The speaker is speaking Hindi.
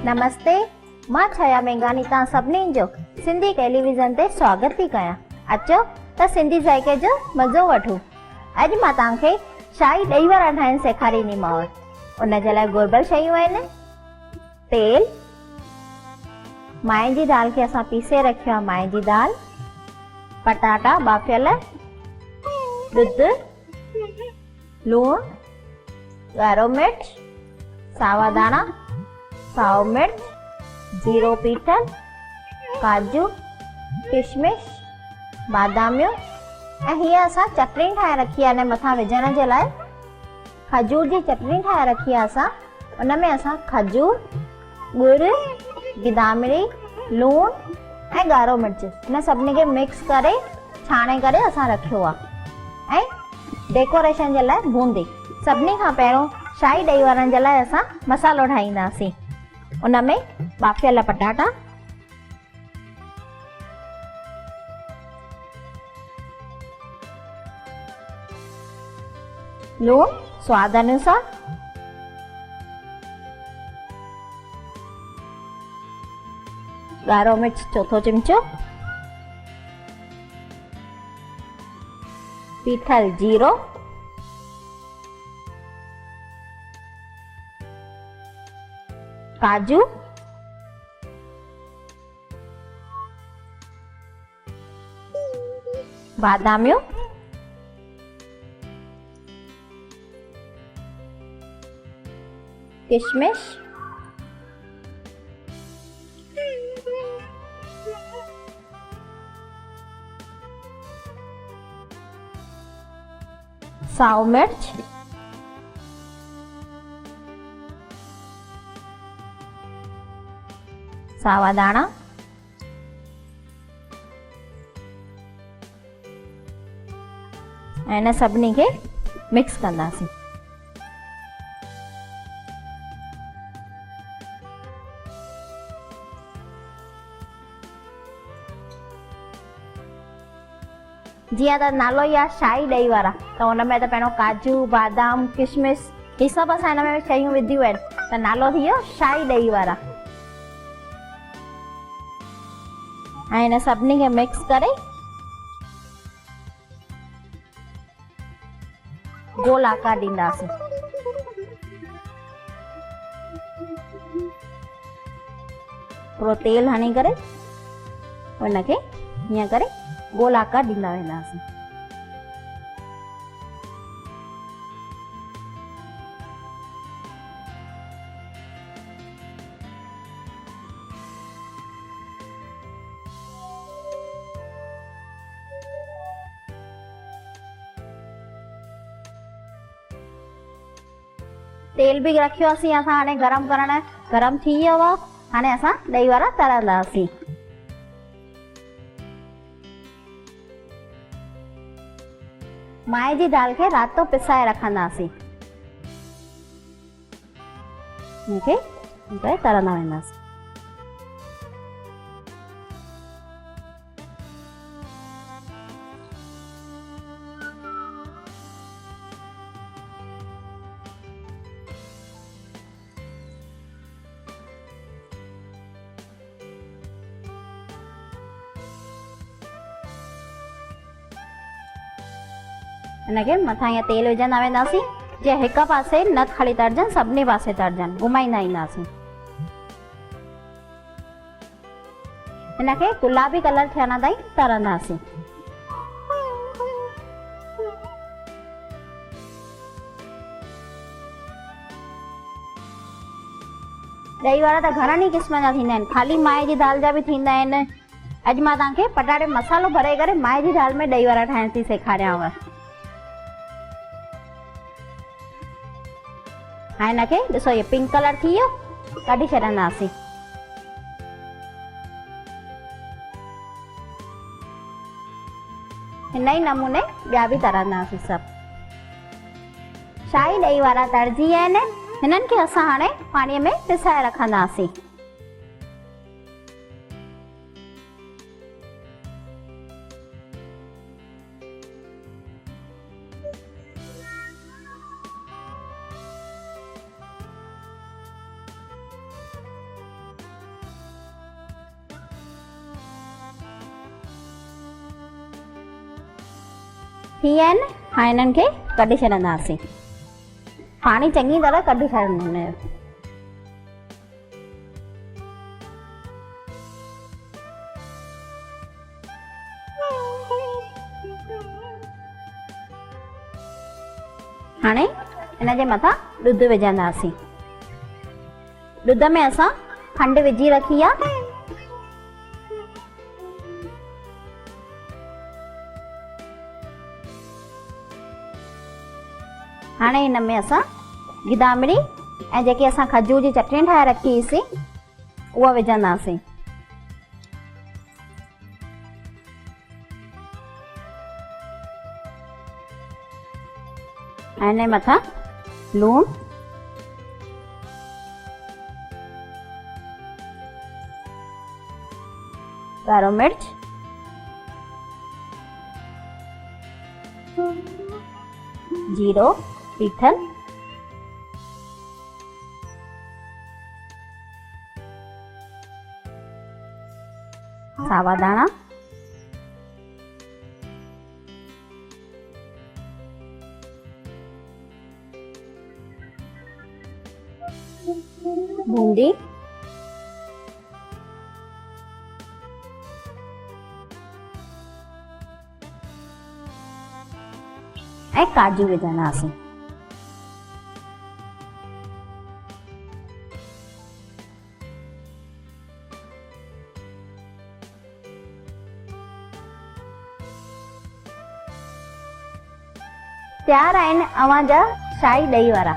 नमस्ते, मां छाया मेघानी तव्हां सभिनीनि जो सिंधी टेलीविज़न ते स्वागत थी कयां। अचो त सिंधी ज़ाइके जो मज़ो वठूं। अॼु मां तव्हांखे शाही ॾही वड़ा ठाहिण सेखारींदीमांव। उन जे लाइ घुरिबल शयूं आहिनि तेल, माए जी दाल खे असां पीसे रखियो आहे, माए जी दाल, पटाटा बाफ़ियल, ॾुध, लूणु, ॻाढ़ो मिर्च, सावा धाणा, साओ मिर्च, जीरो पीठल, काजू, किशमिश, बादामियूं ऐं हीअ असां चटणी ठाहे रखी आहे हिन मथां विझण जे लाइ। खजूर जी चटणी ठाहे रखी आहे असां। उन में असां खजूर, ॻुड़, गिदामिड़ी, लूणु ऐं ॻाढ़ो मिर्च हिन सभिनी खे मिक्स करे छाणे करे असां रखियो आहे। ऐं डेकोरेशन जे लाइ बूंदी। सभिनी खां पहिरियों शाही ॾही वड़नि जे लाइ असां मसालो ठाहींदासीं। उन में बाफ़ियल पटाटा, लूणु स्वाद अनुसार, ॻाढ़ो मिर्च चौथो चिमचो, पीठल जीरो, काजू, बादामियों, किशमिश, साओ मिर्च, सावा दाणा, ऐं हिन सभिनी खे मिक्स कंदासीं। जीअं त नालो ई आहे शाही ॾही वड़ा, त हुन में त पहिरियों काजू, बादाम, किशमिश ही सभु असां हिन में शयूं विधियूं आहिनि, त नालो थी वियो शाही ॾही वड़ा। ऐं हिन सभिनी खे मिक्स करे गोल आकार ॾींदासीं। थोरो तेल हणी करे हुनखे हीअं करे गोल आकार ॾींदा वेंदासीं। तेल भी रखियोसीं असां हाणे गरम करण। गरम थी वियो आहे। हाणे असां ॾही वड़ा तरंदासीं। माए जी दाल खे राति पिसाए रखंदासीं। इनखे तरंदा वेंदासीं। इनके मथा या तेल विझंदा वेंदासीं। जे हिक पासे न खाली तरजन, सभिनी पासे तरजन, घुमाईंदा ईंदासीं। इनके गुलाबी कलर थियण ताईं तरंदासीं। ॾही वड़ा त घणनि ई क़िस्म जा थींदा आहिनि, खाली माए जी दाल जा बि थींदा आहिनि। अॼु मां तव्हांखे पटाटे मसालो भरे करे माए जी दाल में ॾही वड़ा ठाहिण थी सेखारियांव। हाणे हिनखे ॾिसो, ये पिंक कलर थी वियो, कढी छॾंदासीं। हिन ई नमूने ॿिया बि तरंदासीं सभु। शाही ॾही वड़ा तरिजी विया आहिनि। हिननि खे असां हाणे पाणीअ में पिसाए रखंदासीं। थी आहिनि। हाणे हिननि खे कढी छॾंदासीं। पाणी चङी तरह कढी छॾंदो हुनजो। हाणे हिन जे मथां ॾुध विझंदासीं। ॾुध में असां खंडु विझी रखी आहे। हाणे हिन में असां गिदामिड़ी ऐं जेकी असां खजूर जी चटणी ठाहे रखी हुईसीं उहा विझंदासीं। ऐं हिन मथां लूणु, ॻाढ़ो मिर्च, जीरो, पीठल, सावा दाणा, बूंदी, ऐं काजू विझंदासीं। तयार आहिनि अव्हां जा शाही ॾही वड़ा।